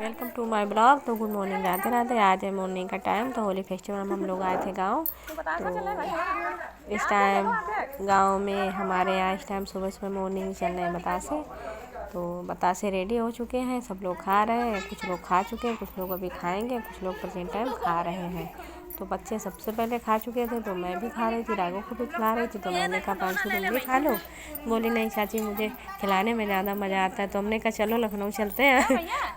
Welcome to my blog. तो good morning, Radhe Radhe. आज है मॉर्निंग का टाइम। तो होली फेस्टिवल में हम लोग आए थे गांव। तो इस टाइम गांव में हमारे यहाँ इस टाइम सुबह सुबह मॉर्निंग चल रहे हैं बतासे। तो बतासे रेडी हो चुके हैं, सब लोग खा रहे हैं। कुछ लोग खा चुके हैं, कुछ लोग अभी खाएंगे, कुछ लोग प्रेजेंट टाइम खा रहे हैं। तो बच्चे सबसे पहले खा चुके थे, तो मैं भी खा रही थी, राघव को भी खिला रही थी। तो मैंने कहा पांचू तुम भी खा लो। बोली नहीं चाची, मुझे खिलाने में ज़्यादा मज़ा आता है। तो हमने कहा चलो लखनऊ चलते हैं,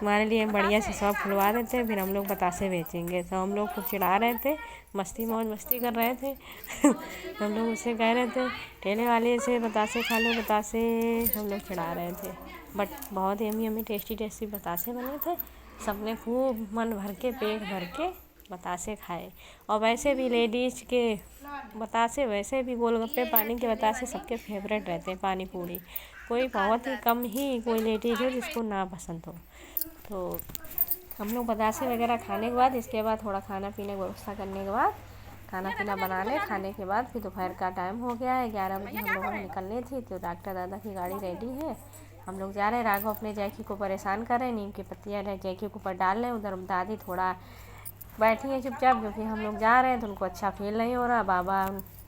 हमारे लिए बढ़िया से शॉप खुलवा देते हैं, फिर हम लोग बतासे बेचेंगे। तो हम लोग खूब चिढ़ा रहे थे, मस्ती मौज मस्ती कर रहे थे। हम लोग उससे कह रहे थे ठेले वाले से बतासे खा लो बतासे, हम लोग चिढ़ा रहे थे। बट बहुत यम्मी यम्मी टेस्टी टेस्टी बतासे बने थे। सबने खूब मन भर के पेट भर के बतासे खाए। और वैसे भी लेडीज के बतासे, वैसे भी गोलगप्पे पानी के बतासे सबके फेवरेट रहते हैं। पानी पूरी कोई बहुत ही कम ही कोई लेडीज हो जिसको ना पसंद हो। तो हम लोग बतासे वगैरह खाने के बाद, इसके बाद थोड़ा खाना पीने की व्यवस्था करने के बाद खाना पीना बना ले। खाने के बाद फिर दोपहर का टाइम हो गया है, 11 बजे हम लोगों ने निकलनी थी। तो डॉक्टर दादा की गाड़ी रेडी है, हम लोग जा रहे हैं। राघव अपने जैकी को परेशान कर रहे हैं, नीम की पत्तियाँ जैकी के ऊपर डाल रहे हैं। उधर दादी थोड़ा बैठी है चुपचाप, क्योंकि हम लोग जा रहे हैं तो उनको अच्छा फील नहीं हो रहा। बाबा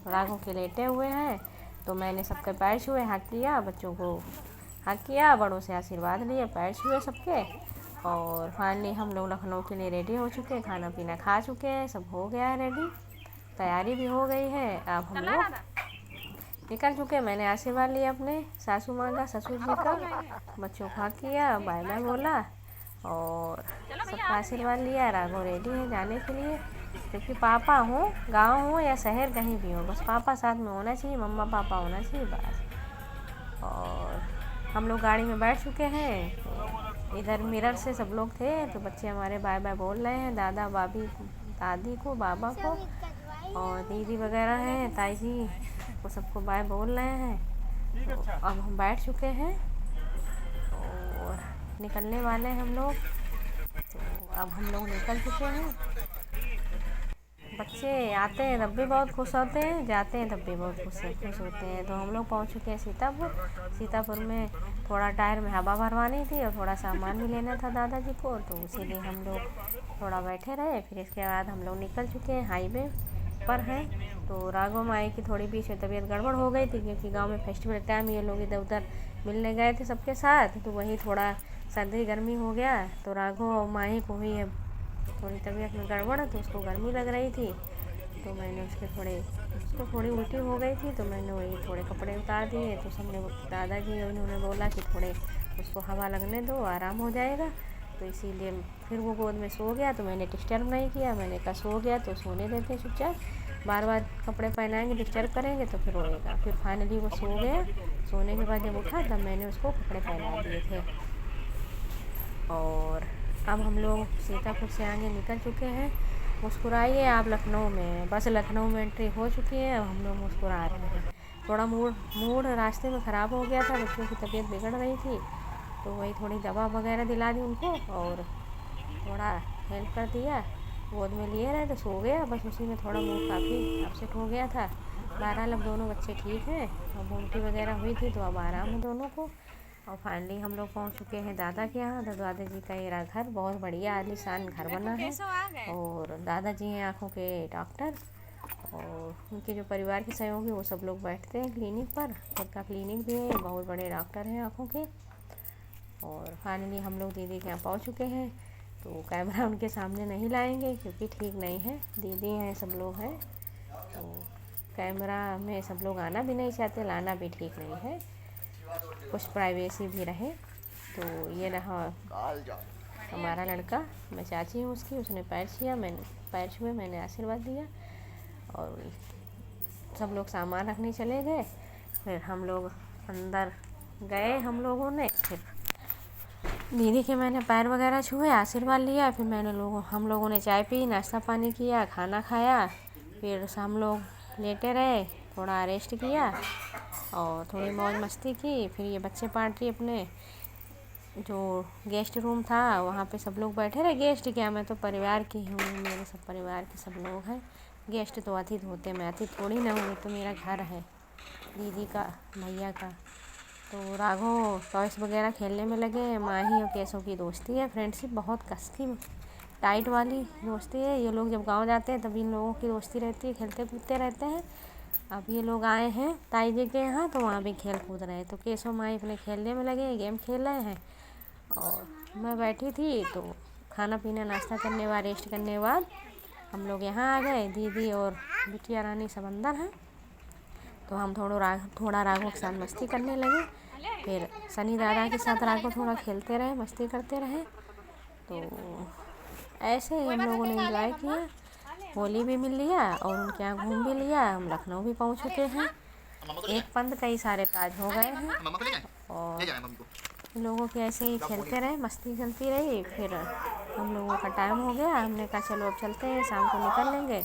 राघव के लेटे हुए हैं। तो मैंने सबके पैर छुए, हाथ किया, बच्चों को हाथ किया, बड़ों से आशीर्वाद लिए, पैर छुए सबके। और फाइनली हम लोग लखनऊ के लिए रेडी हो चुके हैं, खाना पीना खा चुके हैं, सब हो गया है रेडी, तैयारी भी हो गई है। अब हम लोग निकल चुके हैं। मैंने आशीर्वाद लिया अपने सासू माँ का, ससुर जी का, बच्चों को हाथ किया, बाय बाय बोला और सबका आशीर्वाद लिया। राघव रेडी है जाने के लिए, क्योंकि पापा हो, गांव हो या शहर कहीं भी हो, बस पापा साथ में होना चाहिए, मम्मा पापा होना चाहिए बस। और हम लोग गाड़ी में बैठ चुके हैं। इधर मिरर से सब लोग थे, तो बच्चे हमारे बाय बाय बोल रहे हैं, दादा भाभी दादी को, बाबा को, और दीदी वगैरह हैं, ताई जी, वो सबको बाय बोल रहे हैं। तो अब हम बैठ चुके हैं और निकलने वाले हैं हम लोग। तो अब हम लोग निकल चुके हैं। बच्चे आते हैं तब भी बहुत खुश होते हैं, जाते हैं तब भी बहुत खुश होते हैं। तो हम लोग पहुंच चुके हैं सीतापुर। सीतापुर में थोड़ा टायर में हवा भरवानी थी और थोड़ा सामान भी लेना था दादाजी को, तो इसीलिए हम लोग थोड़ा बैठे रहे। फिर इसके बाद हम लोग निकल चुके हैं, हाईवे पर हैं। तो राघव माई की थोड़ी बीच में तबीयत गड़बड़ हो गई थी, क्योंकि गांव में फेस्टिवल टाइम ये लोग इधर उधर मिलने गए थे सबके साथ, तो वहीं थोड़ा सर्दी गर्मी हो गया। तो राघव और माही को भी थोड़ी तबीयत में गड़बड़ है, तो उसको गर्मी लग रही थी। तो मैंने उसको थोड़ी उल्टी हो गई थी, तो मैंने वही थोड़े कपड़े उतार दिए। तो सबने दादाजी उन्होंने बोला कि थोड़े उसको हवा लगने दो, आराम हो जाएगा। तो इसीलिए फिर वो गोद में सो गया, तो मैंने डिस्टर्ब नहीं किया। मैंने कहा सो गया तो सोने देते चुपचाप, बार बार कपड़े पहनाएंगे डिस्टर्ब करेंगे तो फिर रोएगा। फिर फाइनली वो सो गया। सोने के बाद जब उठा तब मैंने उसको कपड़े पहना दिए थे। और अब हम लोग सीतापुर से आगे निकल चुके हैं। मुस्कुराइए, आप लखनऊ में, बस लखनऊ में एंट्री हो चुकी है। अब हम लोग मुस्कुरा रहे हैं। थोड़ा मूड रास्ते में ख़राब हो गया था, बच्चों की तबीयत बिगड़ रही थी, तो वही थोड़ी दवा वगैरह दिला दी उनको और थोड़ा हेल्प कर दिया। गोद में लिए रहे तो सो गया, बस उसी में थोड़ा मूड काफ़ी अपसेट हो गया था। बहरहाल अब दोनों बच्चे ठीक हैं, अब उल्टी वगैरह हुई थी तो अब आराम है दोनों को। और फाइनली हम लोग पहुंच चुके हैं दादा के यहाँ। तो दादाजी का ये घर बहुत बढ़िया आलीशान घर बना है। और दादाजी हैं आँखों के डॉक्टर, और उनके जो परिवार के सहयोगी वो सब लोग बैठते हैं क्लिनिक पर। खुद का क्लिनिक भी है, बहुत बड़े डॉक्टर हैं आँखों के। और फाइनली हम लोग दीदी के यहाँ पहुँच चुके हैं। तो कैमरा उनके सामने नहीं लाएंगे क्योंकि ठीक नहीं है, दीदी हैं सब लोग हैं, तो कैमरा में सब लोग आना भी नहीं चाहते, लाना भी ठीक नहीं है, कुछ प्राइवेसी भी रहे। तो ये रहा हमारा लड़का, मैं चाची हूँ उसकी, उसने पैर छुआ, मैंने पैर छुए, मैंने आशीर्वाद दिया। और सब लोग सामान रखने चले गए। फिर हम लोग अंदर गए, हम लोगों ने फिर दीदी के मैंने पैर वगैरह छुए, आशीर्वाद लिया। फिर हम लोगों ने चाय पी, नाश्ता पानी किया, खाना खाया। फिर हम लोग लेटे रहे, थोड़ा रेस्ट किया और थोड़ी मौज मस्ती की। फिर ये बच्चे पार्टी अपने जो गेस्ट रूम था वहाँ पे सब लोग बैठे रहे। गेस्ट क्या, मैं तो परिवार की हूँ, मेरे सब परिवार के सब लोग हैं। गेस्ट तो अतिथि होते, मैं अतिथि थोड़ी ना हूँ, तो मेरा घर है दीदी का, भैया का। तो राघव टॉयस वगैरह खेलने में लगे। माही और केशव की दोस्ती है, फ्रेंडशिप बहुत कस की टाइट वाली दोस्ती है। ये लोग जब गांव जाते हैं तब इन लोगों की दोस्ती रहती है, खेलते कूदते रहते हैं। अब ये लोग आए हैं ताई जी के यहाँ, तो वहाँ भी खेल कूद रहे हैं। तो केशव माही अपने खेलने में लगे, गेम खेल रहे हैं और मैं बैठी थी। तो खाना पीना नाश्ता करने के बाद, रेस्ट करने के बाद हम लोग यहाँ आ गए। दीदी और बिटिया रानी सब अंदर हैं। तो हम थोड़ा राघव के साथ मस्ती करने लगे। फिर सनी दादा के साथ राघव थोड़ा खेलते रहे, मस्ती करते रहे। तो ऐसे ही हम लोगों ने एंजॉय किया, होली भी मिल लिया और उनके यहाँ घूम भी लिया। हम लखनऊ भी पहुँच चुके हैं। एक पंथ कई सारे काज हो गए हैं और लोगों के ऐसे ही खेलते रहे, मस्ती चलती रही। फिर हम लोगों का टाइम हो गया, हमने कहा चलो अब चलते हैं, शाम को निकल लेंगे।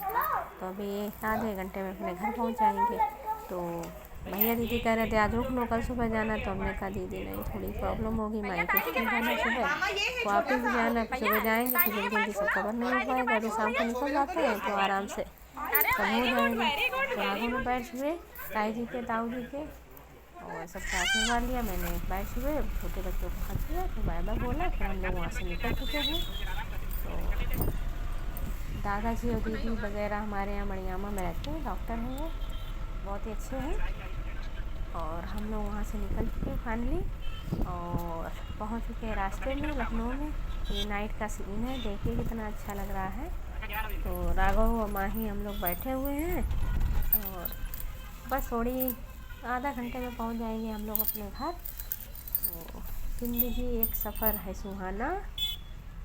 तो अभी आधे घंटे में अपने घर पहुंच जाएंगे। तो भैया दीदी कह रहे थे आज रुक लो, कल सुबह जाना। तो हमने कहा दीदी नहीं, थोड़ी प्रॉब्लम होगी, माई को स्कूल जाना सुबह, वापस भी जाना। सुबह जाएंगे तो जल्दी जल्दी सब कवर नहीं हो पाएगा। अभी शाम को निकल जाते हैं तो आराम से सब हो जाएंगे। तो आगे में बैठ हुए ताई जी के, ताऊ जी के और सबका आशीर्वाद लिया। मैंने बैठ हुए छोटे बच्चों को हाथ दिया, तो बाय बाय बोला। फिर हम लोग वहाँ से निकल चुके हैं। तो दादाजी और दीदी वगैरह हमारे यहाँ मड़ियामा में रहते हैं, डॉक्टर हैं वो, बहुत ही अच्छे हैं। और हम लोग वहाँ से निकल चुके हैं फाइनली और पहुँच चुके हैं रास्ते में लखनऊ में। ये नाइट का सीन है, देखिए कितना अच्छा लग रहा है। तो राघव और माही हम लोग बैठे हुए हैं और बस थोड़ी आधा घंटे में पहुंच जाएंगे हम लोग अपने घर। तो ज़िंदगी एक सफ़र है सुहाना,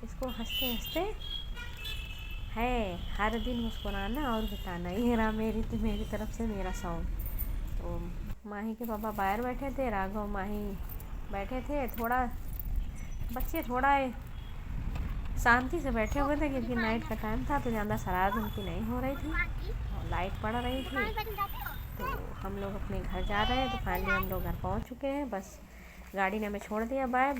इसको हंसते हंसते है हर दिन मुस्कुराना और बिताना। ये रहा मेरी तरफ से मेरा सॉन्ग। तो माही के पापा बाहर बैठे थे, राघव माही बैठे थे। थोड़ा बच्चे थोड़ा शांति से बैठे हुए थे क्योंकि नाइट का टाइम था, तो ज़्यादा शरारत उनकी नहीं हो रही थी और लाइट पड़ रही थी। तो हम लोग अपने घर जा रहे हैं। तो फाइनली हम लोग घर पहुंच चुके हैं। बस गाड़ी ने हमें छोड़ दिया, बाय बाय।